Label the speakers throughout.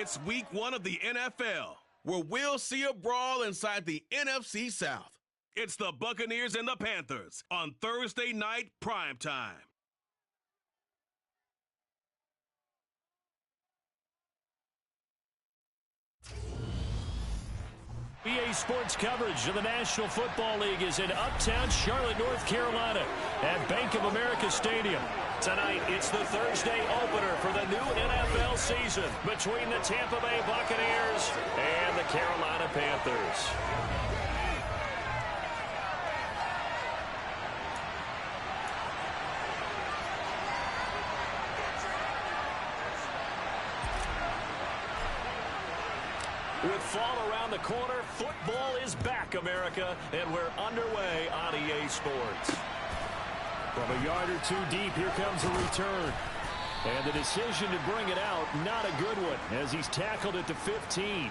Speaker 1: It's week 1 of the NFL, where we'll see a brawl inside the NFC South. It's the Buccaneers and the Panthers on Thursday night primetime.
Speaker 2: EA Sports coverage of the National Football League is in uptown Charlotte, North Carolina at Bank of America Stadium. Tonight, it's the Thursday opener for the new NFL season between the Tampa Bay Buccaneers and the Carolina Panthers. With fall around the corner, football is back, America, and we're underway on EA Sports. From a yard or two deep, here comes a return. And the decision to bring it out, not a good one, as he's tackled at the 15.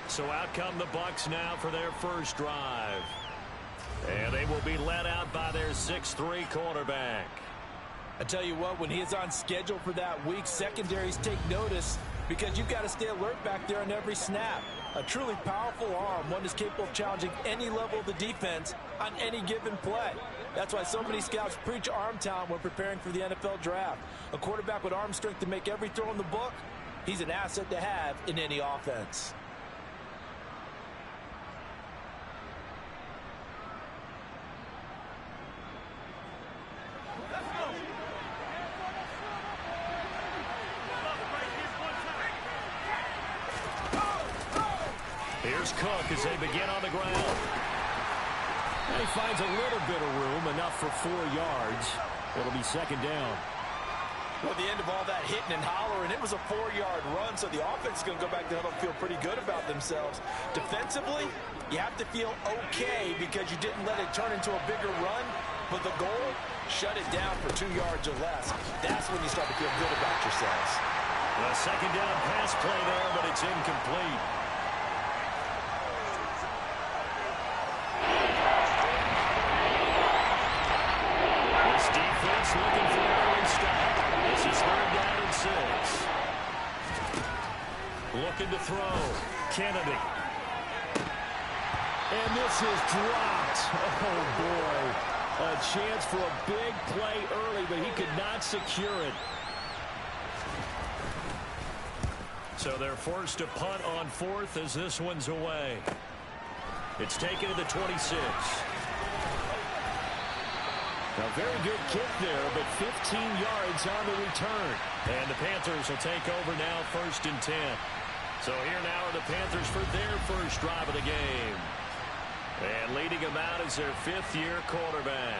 Speaker 2: So out come the Bucs now for their first drive. And they will be led out by their 6'3" quarterback.
Speaker 3: I tell you what, when he is on schedule for that week, secondaries take notice because you've got to stay alert back there on every snap. A truly powerful arm, one that's capable of challenging any level of the defense on any given play. That's why so many scouts preach arm talent when preparing for the NFL draft. A quarterback with arm strength to make every throw in the book, he's an asset to have in any offense.
Speaker 2: Here's Cook as they begin on the ground. And he finds a little bit of room, enough for 4 yards. It'll be second down.
Speaker 3: Well, at the end of all that hitting and hollering, it was a 4-yard run, so the offense is going to go back to huddle and feel pretty good about themselves. Defensively, you have to feel okay because you didn't let it turn into a bigger run, but the goal, shut it down for 2 yards or less. That's when you start to feel good about yourselves.
Speaker 2: A second down pass play there, but it's incomplete. Looking for an early stop. This is 3rd down and 6. Looking to throw. Kennedy. And this is dropped. Oh, boy. A chance for a big play early, but he could not secure it. So they're forced to punt on 4th as this one's away. It's taken to the 26. A very good kick there, but 15 yards on the return. And the Panthers will take over now, 1st and 10. So here now are the Panthers for their first drive of the game. And leading them out is their 5th-year quarterback.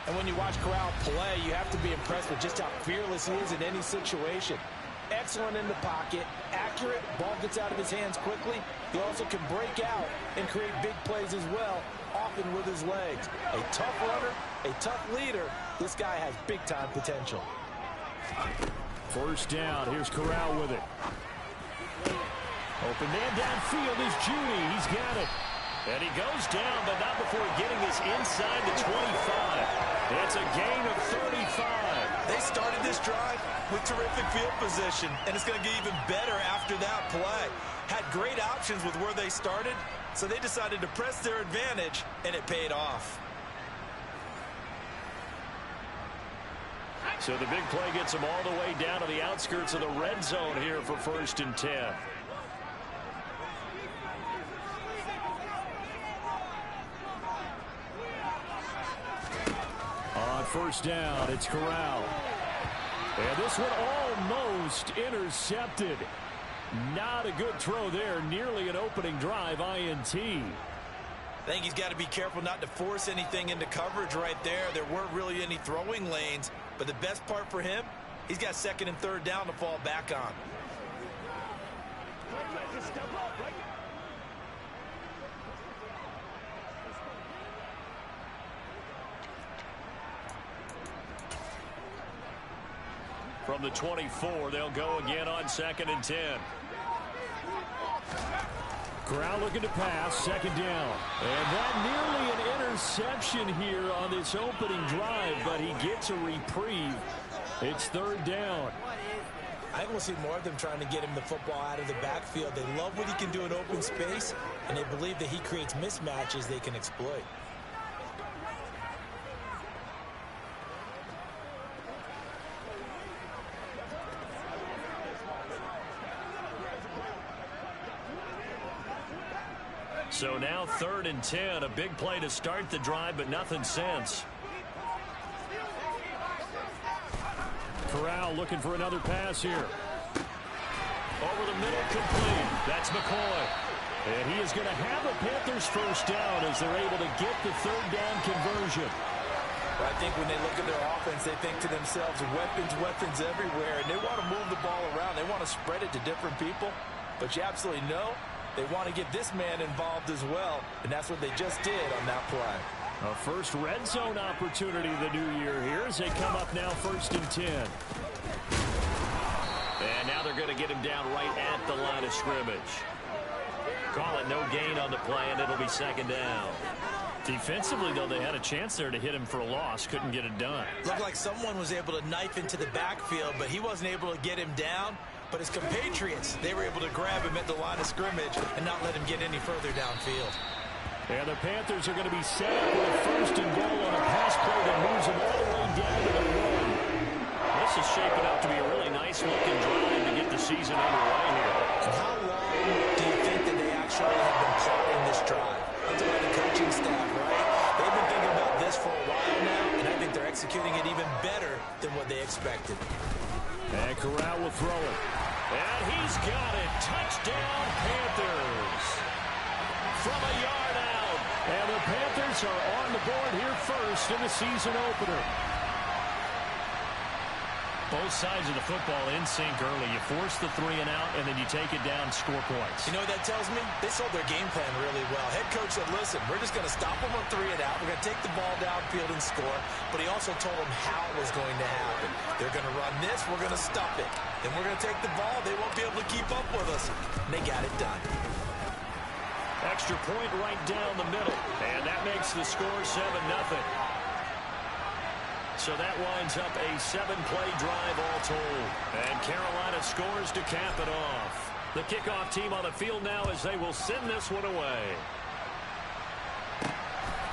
Speaker 3: And when you watch Corral play, you have to be impressed with just how fearless he is in any situation. Excellent in the pocket, accurate, ball gets out of his hands quickly. He also can break out and create big plays as well, often with his legs. A tough runner, a tough leader. This guy has big-time potential.
Speaker 2: First down. Here's Corral with it. Open man downfield is Judy. He's got it. And he goes down, but not before getting this inside the 25. It's a gain of 35.
Speaker 3: They started this drive with terrific field position, and it's going to get even better after that play. Had great options with where they started, so they decided to press their advantage, and it paid off.
Speaker 2: So the big play gets them all the way down to the outskirts of the red zone here for 1st and 10. On 1st down, it's Corral. And this one almost intercepted. Not a good throw there. Nearly an opening drive INT.
Speaker 3: I think he's got to be careful not to force anything into coverage right there. There weren't really any throwing lanes. But the best part for him, he's got 2nd and 3rd down to fall back on.
Speaker 2: From the 24, they'll go again on 2nd and 10. Corral looking to pass, 2nd down. And that nearly an interception here on this opening drive, but he gets a reprieve. It's 3rd down.
Speaker 3: I think we'll see more of them trying to get him the football out of the backfield. They love what he can do in open space, and they believe that he creates mismatches they can exploit.
Speaker 2: So now 3rd and 10, a big play to start the drive, but nothing since. Corral looking for another pass here. Over the middle, complete. That's McCoy. And he is going to have a Panthers first down as they're able to get the 3rd down conversion.
Speaker 3: Well, I think when they look at their offense, they think to themselves, weapons everywhere, and they want to move the ball around. They want to spread it to different people, but you absolutely know they want to get this man involved as well, and that's what they just did on that play.
Speaker 2: A first red zone opportunity the new year here as they come up now 1st and 10. And now they're going to get him down right at the line of scrimmage. Call it no gain on the play, and it'll be 2nd down. Defensively, though, they had a chance there to hit him for a loss. Couldn't get it done.
Speaker 3: Looked like someone was able to knife into the backfield, but he wasn't able to get him down. But his compatriots, they were able to grab him at the line of scrimmage and not let him get any further downfield.
Speaker 2: And the Panthers are going to be set up with a 1st and goal on a pass play that moves them all the way down to the 1. This is shaping up to be a really nice-looking drive to get the season underway here.
Speaker 3: And how long do you think that they actually have been plotting this drive? That's about the coaching staff, right? They've been thinking about this for a while now, and I think they're executing it even better than what they expected.
Speaker 2: And Corral will throw it. And he's got it. Touchdown, Panthers. From a yard out. And the Panthers are on the board here first in the season opener. Both sides of the football in sync early. You force the 3 and out, and then you take it down, score points.
Speaker 3: You know what that tells me? They sold their game plan really well. Head coach said, listen, we're just going to stop them on 3 and out. We're going to take the ball downfield and score. But he also told them how it was going to happen. They're going to run this. We're going to stop it. Then we're going to take the ball. They won't be able to keep up with us. And they got it done.
Speaker 2: Extra point right down the middle. And that makes the score 7-0. So that winds up a 7-play drive all told. And Carolina scores to cap it off. The kickoff team on the field now as they will send this one away.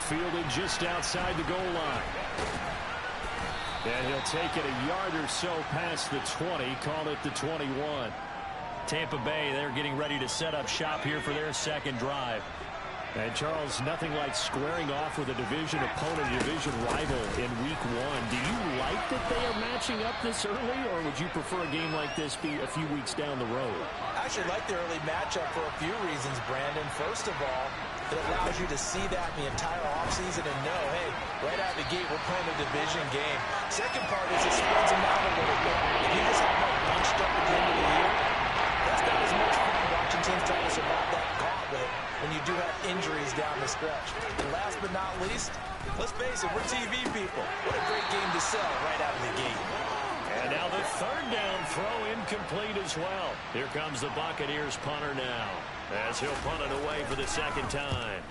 Speaker 2: Fielded just outside the goal line. And he'll take it a yard or so past the 20. Call it the 21. Tampa Bay, they're getting ready to set up shop here for their 2nd drive. And, Charles, nothing like squaring off with a division opponent, a division rival in Week 1. Do you like that they are matching up this early, or would you prefer a game like this be a few weeks down the road?
Speaker 3: I actually like the early matchup for a few reasons, Brandon. First of all, it allows you to see that the entire offseason and know, hey, right out the gate, we're playing a division game. Second part is it spreads them out a little bit. If you just have them bunched up at the end of the year, that's not as much fun watching teams trying to survive that gauntlet when you do have injuries down the stretch. And last but not least, let's face it, we're TV people. What a great game to sell right out of the gate.
Speaker 2: And now the 3rd down throw incomplete as well. Here comes the Buccaneers punter now as he'll punt it away for the 2nd time.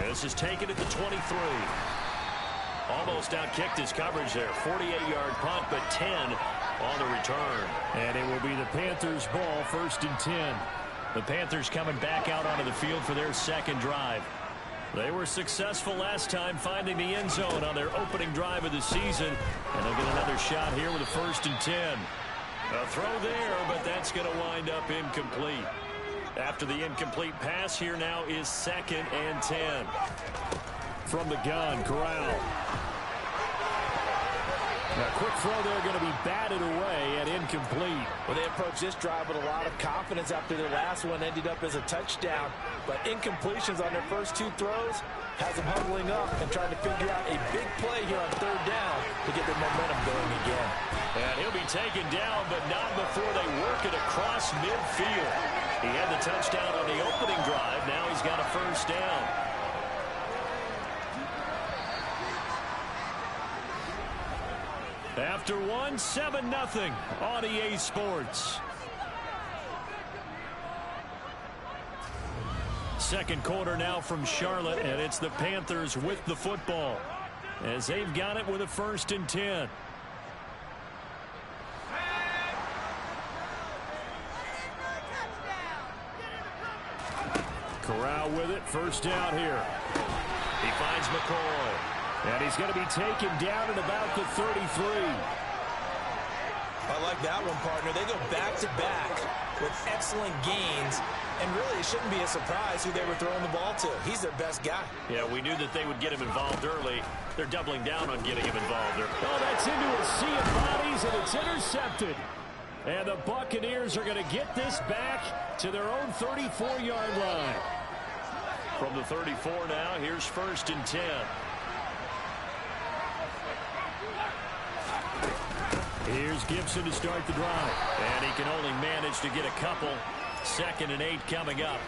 Speaker 2: This is taken at the 23. Almost outkicked his coverage there. 48-yard punt, but 10 on the return. And it will be the Panthers' ball, 1st and 10. The Panthers coming back out onto the field for their 2nd drive. They were successful last time finding the end zone on their opening drive of the season. And they'll get another shot here with a 1st and 10. A throw there, but that's going to wind up incomplete. After the incomplete pass, here now is 2nd and 10. From the gun, Corral. A quick throw there going to be batted away and incomplete.
Speaker 3: Well, they approached this drive with a lot of confidence after their last one ended up as a touchdown. But incompletions on their first 2 throws has them huddling up and trying to figure out a big play here on 3rd down to get their momentum going again.
Speaker 2: And he'll be taken down, but not before they work it across midfield. He had the touchdown on the opening drive. Now he's got a 1st down. After 1, 7-0 on EA Sports. 2nd quarter now from Charlotte, and it's the Panthers with the football. as they've got it with a 1st and 10. Corral with it, 1st down here. He finds McCoy, and he's going to be taken down at about the 33.
Speaker 3: I like that one, partner. They go back-to-back with excellent gains, and really it shouldn't be a surprise who they were throwing the ball to. He's their best guy.
Speaker 2: Yeah, we knew that they would get him involved early. They're doubling down on getting him involved. Oh, that's into a sea of bodies, and it's intercepted. And the Buccaneers are going to get this back to their own 34-yard line. From the 34 now, here's 1st and 10. Here's Gibson to start the drive. And he can only manage to get a couple. 2nd and 8 coming up.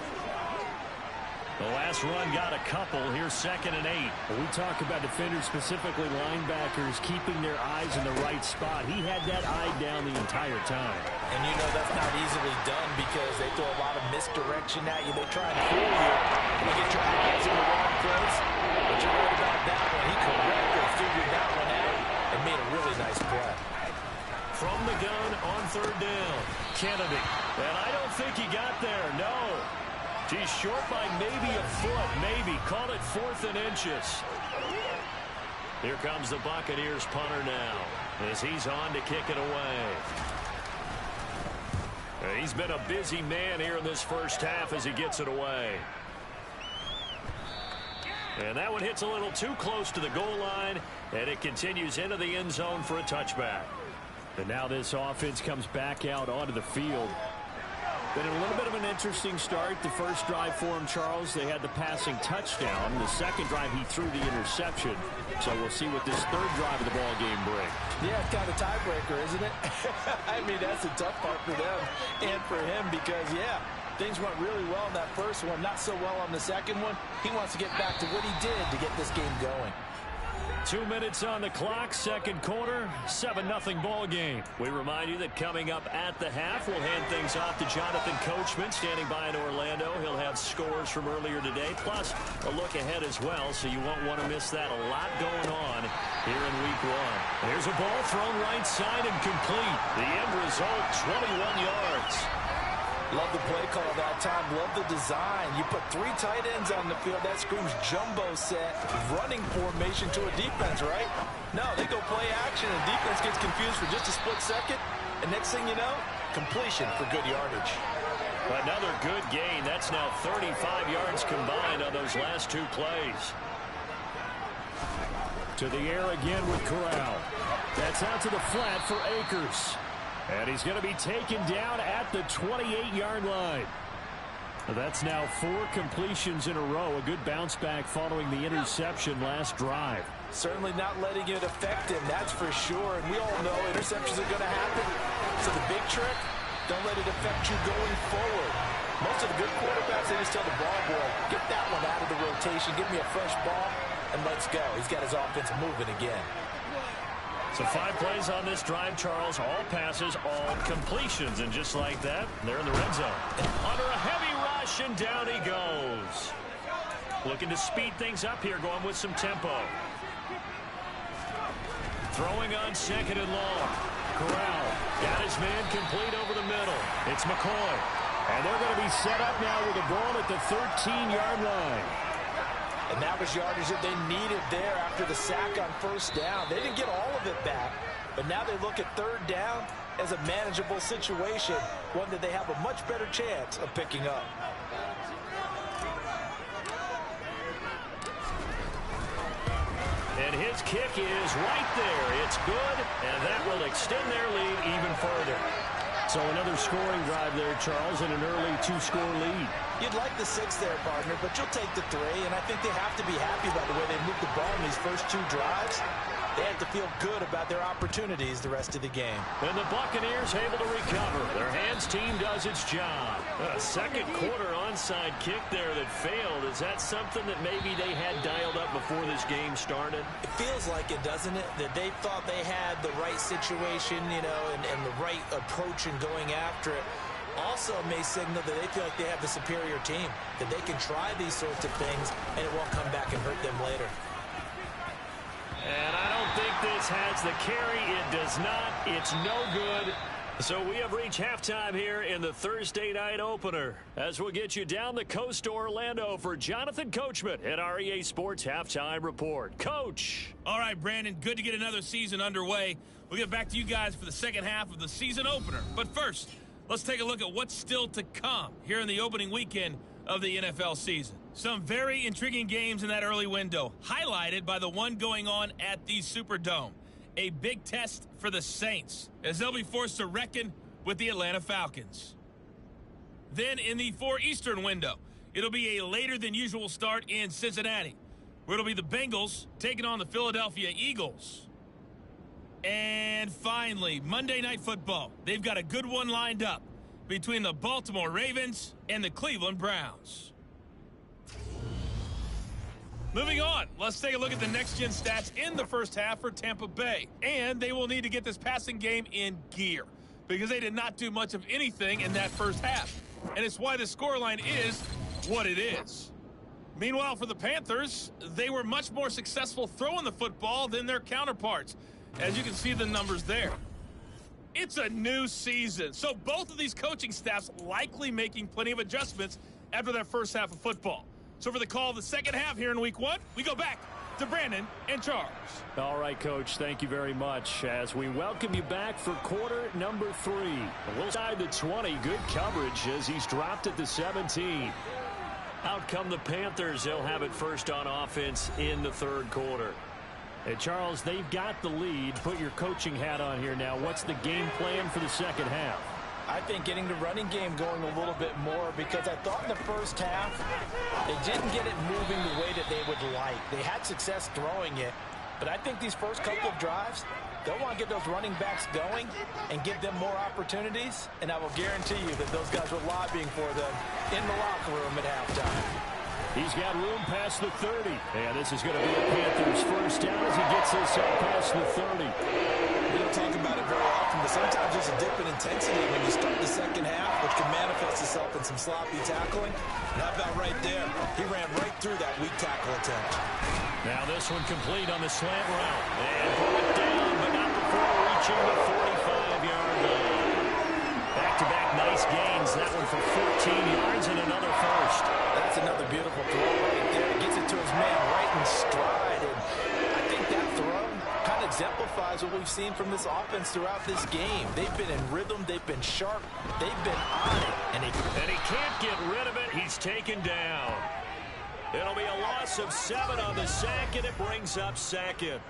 Speaker 2: The last run got a couple. Here's 2nd and 8.
Speaker 4: When we talk about defenders, specifically linebackers, keeping their eyes in the right spot. He had that eye down the entire time.
Speaker 3: And you know that's not easily done because they throw a lot of misdirection at you. They try and fool you. You get your eyes in the wrong place. But you're right about that one. He correctly figured that one out and made a really nice play.
Speaker 2: From the gun on 3rd down. Kennedy. And I don't think he got there. No. He's short by maybe a foot. Maybe. Call it 4th and inches. Here comes the Buccaneers punter now as he's on to kick it away. He's been a busy man here in this 1st half as he gets it away. And that one hits a little too close to the goal line, and it continues into the end zone for a touchback.
Speaker 4: And now this offense comes back out onto the field. Been a little bit of an interesting start. The first drive for him, Charles, they had the passing touchdown. The second drive, he threw the interception. So we'll see what this 3rd drive of the ball game brings.
Speaker 3: Yeah, it's kind of a tiebreaker, isn't it? I mean, that's a tough part for them and for him because, yeah, things went really well in that first one, not so well on the second one. He wants to get back to what he did to get this game going.
Speaker 2: 2 minutes on the clock, 2nd quarter, 7-0 ball game. We remind you that coming up at the half, we'll hand things off to Jonathan Coachman, standing by in Orlando. He'll have scores from earlier today, plus a look ahead as well, so you won't want to miss that. A lot going on here in week 1. There's a ball thrown right side and complete. The end result, 21 yards.
Speaker 3: Love the play call that time. Love the design. You put 3 tight ends on the field. That screams jumbo set, running formation to a defense, right? No, they go play action, and defense gets confused for just a split second. And next thing you know, completion for good yardage.
Speaker 2: Another good gain. That's now 35 yards combined on those last 2 plays.
Speaker 4: To the air again with Corral. That's out to the flat for Akers. And he's going to be taken down at the 28-yard line. That's now 4 completions in a row. A good bounce back following the interception last drive.
Speaker 3: Certainly not letting it affect him, that's for sure. And we all know interceptions are going to happen. So the big trick, don't let it affect you going forward. Most of the good quarterbacks, they just tell the ball boy, get that one out of the rotation, give me a fresh ball, and let's go. He's got his offense moving again.
Speaker 2: So 5 plays on this drive, Charles. All passes, all completions. And just like that, they're in the red zone. Under a heavy rush, and down he goes. Looking to speed things up here, going with some tempo. Throwing on 2nd and long. Corral got his man complete over the middle. It's McCoy. And they're going to be set up now with the ball at the 13-yard line.
Speaker 3: And that was yardage that they needed there after the sack on 1st down. They didn't get all of it back, but now they look at 3rd down as a manageable situation, one that they have a much better chance of picking up.
Speaker 2: And his kick is right there. It's good, and that will extend their lead even further.
Speaker 4: So another scoring drive there, Charles, and an early 2-score lead.
Speaker 3: You'd like the 6 there, partner, but you'll take the 3, and I think they have to be happy about the way they moved the ball in these first 2 drives. They have to feel good about their opportunities the rest of the game.
Speaker 2: And the Buccaneers able to recover. Their hands team does its job. A 2nd quarter onside kick there that failed. Is that something that maybe they had dialed up before this game started?
Speaker 3: It feels like it, doesn't it? That they thought they had the right situation, you know, and the right approach in going after it. Also may signal that they feel like they have the superior team, that they can try these sorts of things, and it won't come back and hurt them later.
Speaker 2: And I don't think this has the carry. It does not. It's no good. So we have reached halftime here in the Thursday night opener, as we'll get you down the coast to Orlando for Jonathan Coachman at our EA Sports Halftime Report. Coach.
Speaker 5: All right, Brandon, good to get another season underway. We'll get back to you guys for the second half of the season opener. But first, let's take a look at what's still to come here in the opening weekend of the NFL season. Some very intriguing games in that early window, highlighted by the one going on at the Superdome. A big test for the Saints, as they'll be forced to reckon with the Atlanta Falcons. Then in the 4 Eastern window, it'll be a later than usual start in Cincinnati, where it'll be the Bengals taking on the Philadelphia Eagles. And finally, Monday Night Football. They've got a good one lined up between the Baltimore Ravens and the Cleveland Browns. Moving on, let's take a look at the next-gen stats in the first half for Tampa Bay. And they will need to get this passing game in gear, because they did not do much of anything in that first half. And it's why the scoreline is what it is. Meanwhile, for the Panthers, they were much more successful throwing the football than their counterparts, as you can see the numbers there. It's a new season, so both of these coaching staffs likely making plenty of adjustments after their first half of football. So for the call of the second half here in week 1, we go back to Brandon and Charles.
Speaker 4: All right, Coach, thank you very much as we welcome you back for quarter number 3. We'll side the 20. Good coverage as he's dropped at the 17.
Speaker 2: Out come the Panthers. They'll have it first on offense in the third quarter.
Speaker 4: Hey, Charles, they've got the lead. Put your coaching hat on here now. What's the game plan for the second half?
Speaker 3: I think getting the running game going a little bit more, because I thought in the first half they didn't get it moving the way that they would like. They had success throwing it, but I think these first couple of drives, they'll want to get those running backs going and give them more opportunities, and I will guarantee you that those guys were lobbying for them in the locker room at halftime.
Speaker 4: He's got room past the 30, and this is going to be a Panthers first down as he gets this up past the 30.
Speaker 3: We don't talk about it very often, but sometimes there's a dip in intensity when you start the second half, which can manifest itself in some sloppy tackling. And how about right there? He ran right through that weak tackle attempt.
Speaker 2: Now this one complete on the slant route. And brought down, but not before reaching the 45-yard line. Back-to-back nice gains. That one for 14 yards and another first.
Speaker 3: That's another beautiful throw right there. He gets it to his man right in stride. And I think that throw kind of exemplifies what we've seen from this offense throughout this game. They've been in rhythm. They've been sharp. They've been on it. And he
Speaker 2: can't get rid of it. He's taken down. It'll be a loss of 7 on the sack, and it brings up second.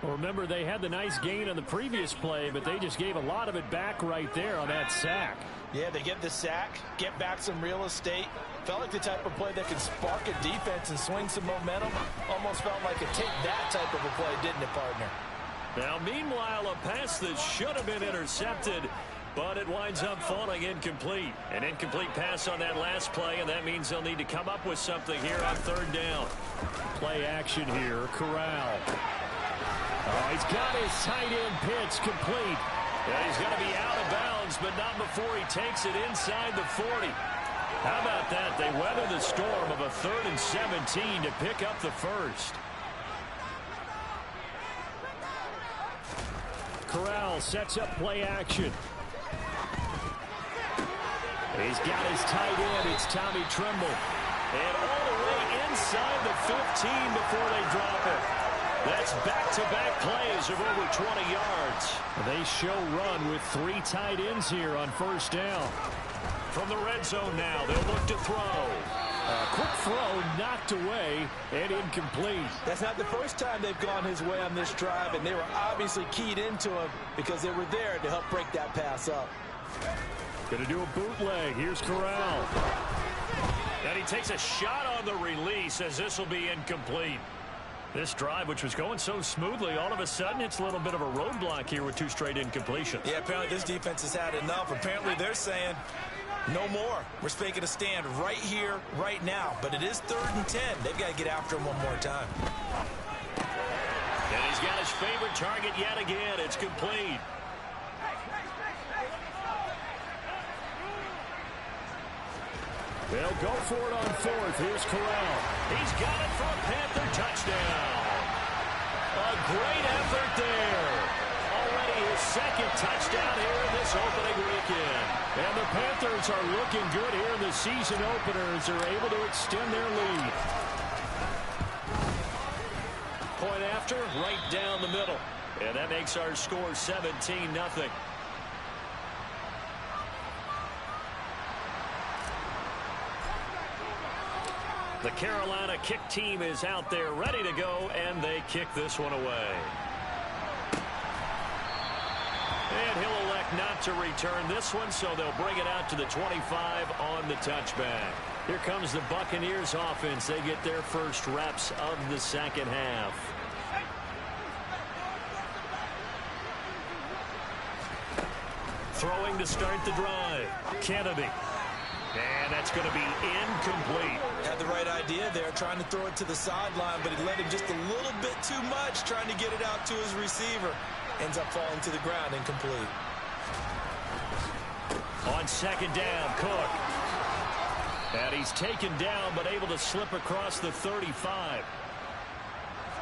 Speaker 4: Well, remember, they had the nice gain on the previous play, but they just gave a lot of it back right there on that sack.
Speaker 3: Yeah, they get the sack, get back some real estate. Felt like the type of play that could spark a defense and swing some momentum. Almost felt like a take-that type of a play, didn't it, partner?
Speaker 2: Now, meanwhile, a pass that should have been intercepted, but it winds up falling incomplete. An incomplete pass on that last play, and that means they'll need to come up with something here on third down.
Speaker 4: Play action here, Corral. Oh, he's got his tight end pitch complete.
Speaker 2: Yeah, he's going to be out of bounds, but not before he takes it inside the 40. How about that? They weather the storm of a 3rd and 17 to pick up the first.
Speaker 4: Corral sets up play action. He's got his tight end. It's Tommy Tremble.
Speaker 2: And all the way inside the 15 before they drop it. That's back-to-back plays of over 20 yards.
Speaker 4: They show run with 3 tight ends here on first down.
Speaker 2: From the red zone now, they'll look to throw.
Speaker 4: A quick throw knocked away and incomplete.
Speaker 3: That's not the first time they've gone his way on this drive, and they were obviously keyed into him because they were there to help break that pass up.
Speaker 4: Going to do a bootleg. Here's Corral.
Speaker 2: And he takes a shot on the release as this will be incomplete. This drive, which was going so smoothly, all of a sudden it's a little bit of a roadblock here with 2 straight incompletions.
Speaker 3: Yeah, apparently this defense has had enough. Apparently they're saying, no more. We're making a stand right here, right now. But it is 3rd and 10. They've got to get after him one more time.
Speaker 2: And he's got his favorite target yet again. It's complete.
Speaker 4: They'll go for it on 4th. Here's Corral.
Speaker 2: He's got it for a Panther touchdown. A great effort there. Already his second touchdown here in this opening weekend.
Speaker 4: And the Panthers are looking good here in the season opener as they're able to extend their lead.
Speaker 2: Point after, right down the middle. And that makes our score 17-0. The Carolina kick team is out there ready to go, and they kick this one away. And he'll elect not to return this one, so they'll bring it out to the 25 on the touchback. Here comes the Buccaneers offense. They get their first reps of the second half. Throwing to start the drive. Kennedy. And that's going to be incomplete.
Speaker 3: Had the right idea there, trying to throw it to the sideline, but he let him just a little bit too much, trying to get it out to his receiver. Ends up falling to the ground, incomplete.
Speaker 2: On second down, Cook. And he's taken down, but able to slip across the 35.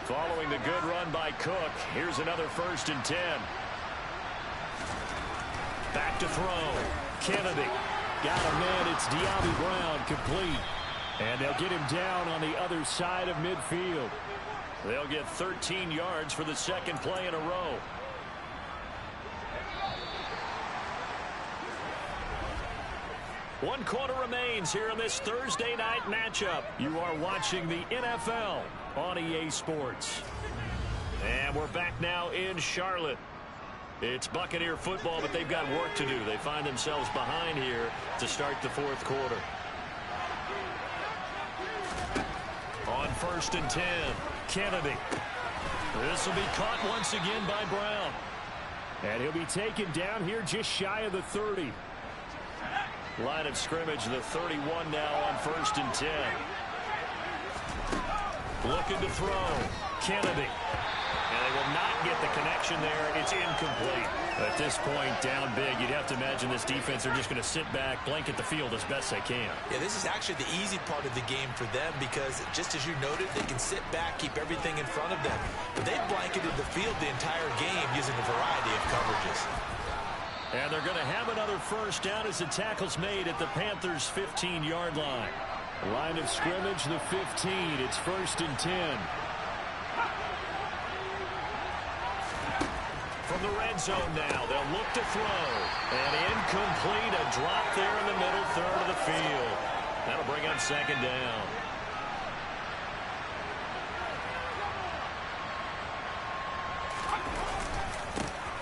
Speaker 2: Following the good run by Cook, here's another 1st and 10. Back to throw. Kennedy.
Speaker 4: Got a man. It's De'Ami Brown, complete. And they'll get him down on the other side of midfield.
Speaker 2: They'll get 13 yards for the second play in a row. One quarter remains here in this Thursday night matchup. You are watching the NFL on EA Sports. And we're back now in Charlotte. It's Buccaneer football, but they've got work to do. They find themselves behind here to start the fourth quarter. On 1st and 10, Kennedy. This will be caught once again by Brown.
Speaker 4: And he'll be taken down here just shy of the 30.
Speaker 2: Line of scrimmage, the 31 now on 1st and 10. Looking to throw. Kennedy. And they will not get the connection there. It's incomplete.
Speaker 4: At this point, down big, you'd have to imagine this defense are just going to sit back, blanket the field as best they can.
Speaker 3: Yeah, this is actually the easy part of the game for them because, just as you noted, they can sit back, keep everything in front of them. But they've blanketed the field the entire game using a variety of coverages.
Speaker 2: And they're going to have another 1st down as the tackle's made at the Panthers' 15-yard line.
Speaker 4: Line of scrimmage, the 15. It's 1st and 10.
Speaker 2: From the red zone now, they'll look to throw. And incomplete, a drop there in the middle third of the field. That'll bring up 2nd down.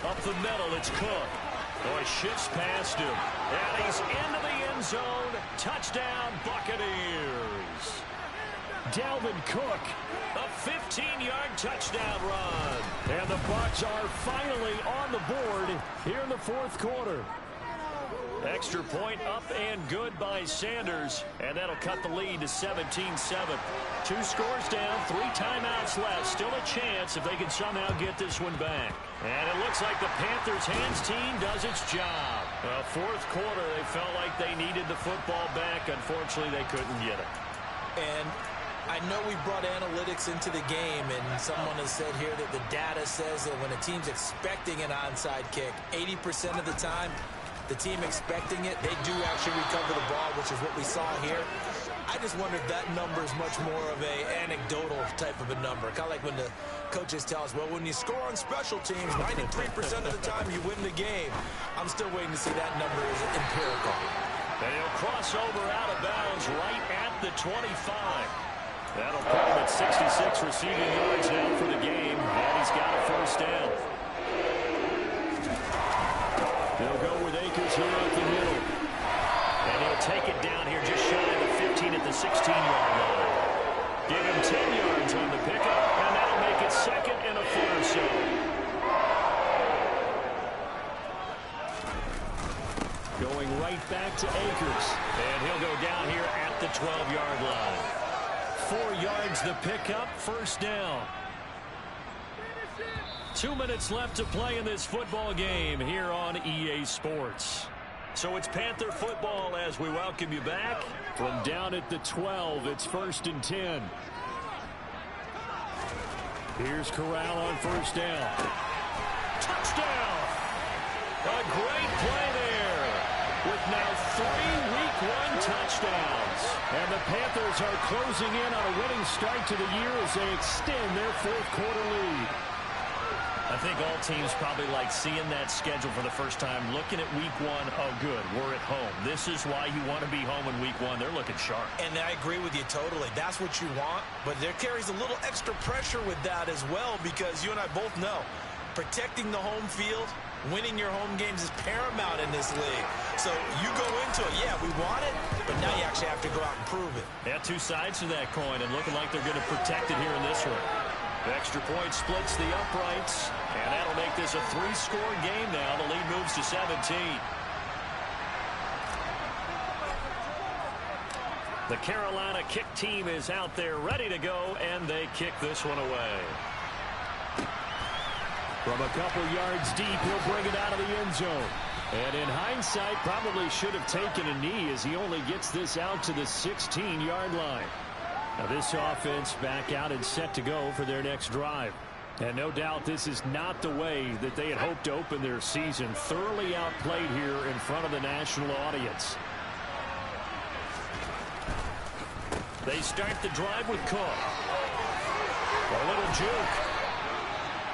Speaker 2: Up the middle, it's Cook. Oh, he shifts past him. And he's into the end zone. Touchdown, Buccaneers.
Speaker 4: Dalvin Cook.
Speaker 2: A 15-yard touchdown run.
Speaker 4: And the Bucs are finally on the board here in the fourth quarter.
Speaker 2: Extra point up and good by Sanders. And that'll cut the lead to 17-7. 2 scores down, 3 timeouts left. Still a chance if they can somehow get this one back. And it looks like the Panthers' hands team does its job. Well, fourth quarter, they felt like they needed the football back. Unfortunately, they couldn't get it.
Speaker 3: And I know we brought analytics into the game, and someone has said here that the data says that when a team's expecting an onside kick, 80% of the time, the team expecting it, they do actually recover the ball, which is what we saw here. I just wonder if that number is much more of a anecdotal type of a number. Kind of like when the coaches tell us, well, when you score on special teams, 93% of the time you win the game. I'm still waiting to see that number is empirical.
Speaker 2: And he'll cross over out of bounds right at the 25. That'll put him at 66 receiving yards now for the game, and he's got a 1st down.
Speaker 4: They'll go with Akers here at the middle.
Speaker 2: And he'll take it down here just shy of the 15 at the 16-yard line. Give him 10 yards on the pickup, and that'll make it 2nd and a 4 or so.
Speaker 4: Going right back to Akers.
Speaker 2: And he'll go down here at the 12-yard line.
Speaker 4: 4 yards the pickup, 1st down.
Speaker 2: 2 minutes left to play in this football game here on EA Sports. So it's Panther football as we welcome you back.
Speaker 4: From down at the 12, it's 1st and 10. Here's Corral on first down. Touchdown! A great play there with now 3 Week 1 touchdowns. And the Panthers are closing in on a winning start to the year as they extend their fourth quarter lead.
Speaker 2: I think all teams probably like seeing that schedule for the first time, looking at Week 1. Oh, good, we're at home. This is why you want to be home in Week 1. They're looking sharp.
Speaker 3: And I agree with you totally. That's what you want, but there carries a little extra pressure with that as well, because you and I both know protecting the home field, winning your home games is paramount in this league. So you go into it, yeah, we want it, but now you actually have to go out and prove it.
Speaker 2: Yeah, 2 sides to that coin, and looking like they're going to protect it here in this one. The extra point splits the uprights, and that'll make this a 3-score game now. The lead moves to 17. The Carolina kick team is out there ready to go, and they kick this one away.
Speaker 4: From a couple yards deep, he'll bring it out of the end zone. And in hindsight, probably should have taken a knee as he only gets this out to the 16-yard line. Now this offense back out and set to go for their next drive. And no doubt this is not the way that they had hoped to open their season. Thoroughly outplayed here in front of the national audience. They start the drive with Cook. A little juke.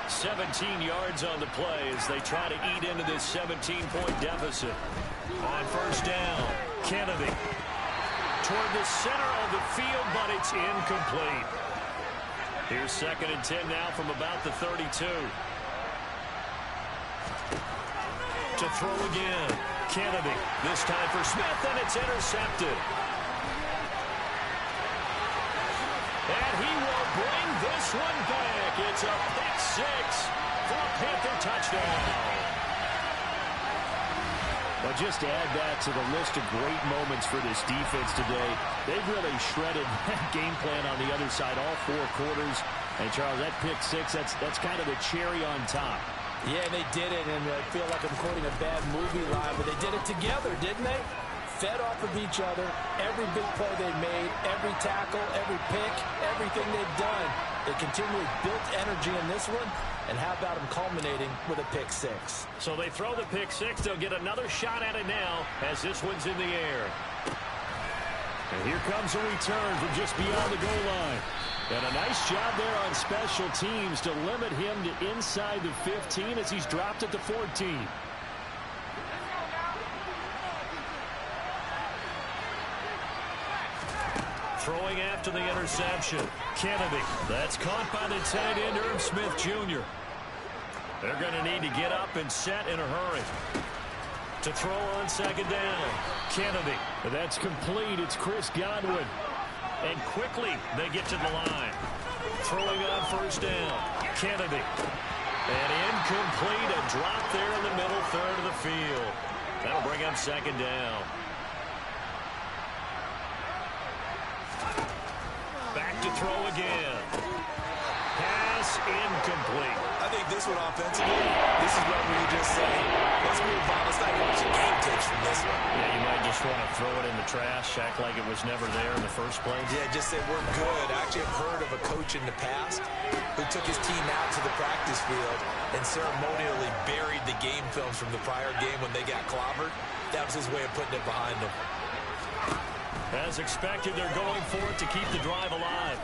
Speaker 4: 17 yards on the play as they try to eat into this 17-point deficit. On first down, Kennedy toward the center of the field, but it's incomplete. Here's 2nd and 10 now from about the 32. To throw again, Kennedy. This time for Smith, and it's intercepted. And he will bring this one back. It's a pick 6 for a Panther touchdown. Well, just to add that to the list of great moments for this defense today, they've really shredded that game plan on the other side all 4 quarters. And, Charles, that pick 6, that's kind of the cherry on top.
Speaker 3: Yeah, they did it, and I feel like I'm quoting a bad movie line, but they did it together, didn't they? Fed off of each other, every big play they made, every tackle, every pick, everything they've done. They continually built energy in this one, and how about them culminating with a pick 6?
Speaker 2: So they throw the pick 6. They'll get another shot at it now as this one's in the air.
Speaker 4: And here comes a return from just beyond the goal line. And a nice job there on special teams to limit him to inside the 15 as he's dropped at the 14.
Speaker 2: Throwing after the interception, Kennedy. That's caught by the tight end, Irv Smith Jr. They're going to need to get up and set in a hurry. To throw on 2nd down, Kennedy.
Speaker 4: That's complete. It's Chris Godwin.
Speaker 2: And quickly they get to the line. Throwing on 1st down, Kennedy. And incomplete, a drop there in the middle third of the field. That'll bring up 2nd down. Back to throw again. Pass incomplete.
Speaker 3: I think this one offensively, this is what we just say, let's move on. Let's not watch game tapes from this one.
Speaker 2: Yeah, you might just want to throw it in the trash, act like it was never there in the first place.
Speaker 3: Yeah, just say we're good. I actually have heard of a coach in the past who took his team out to the practice field and ceremonially buried the game films from the prior game when they got clobbered. That was his way of putting it behind them.
Speaker 2: As expected, they're going for it to keep the drive alive.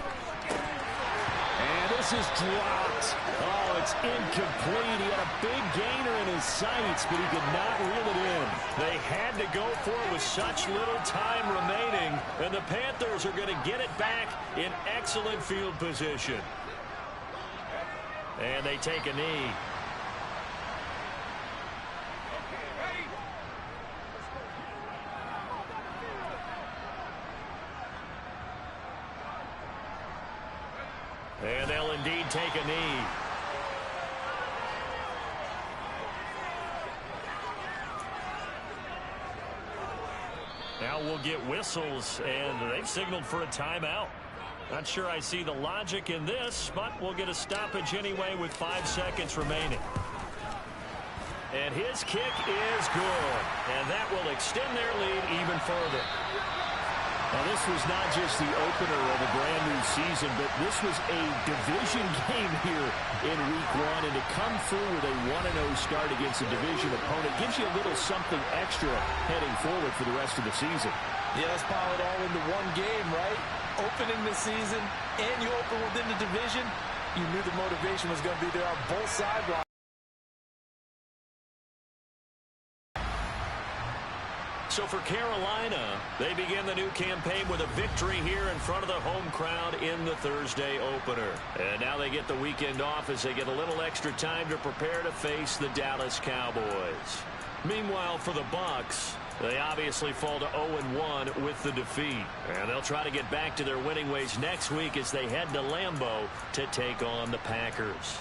Speaker 4: And this is dropped. Oh, it's incomplete. He had a big gainer in his sights, but he could not reel it in.
Speaker 2: They had to go for it with such little time remaining, and the Panthers are going to get it back in excellent field position. And they take a knee. And they'll indeed take a knee. Now we'll get whistles, and they've signaled for a timeout. Not sure I see the logic in this, but we'll get a stoppage anyway with 5 seconds remaining. And his kick is good, and that will extend their lead even further.
Speaker 4: Now, this was not just the opener of a brand-new season, but this was a division game here in Week 1. And to come through with a 1-0 start against a division opponent gives you a little something extra heading forward for the rest of the season.
Speaker 3: Yeah, let's pile it all into one game, right? Opening the season, and you open within the division. You knew the motivation was going to be there on both sidelines.
Speaker 2: So for Carolina, they begin the new campaign with a victory here in front of the home crowd in the Thursday opener. And now they get the weekend off as they get a little extra time to prepare to face the Dallas Cowboys. Meanwhile, for the Bucs, they obviously fall to 0-1 with the defeat. And they'll try to get back to their winning ways next week as they head to Lambeau to take on the Packers.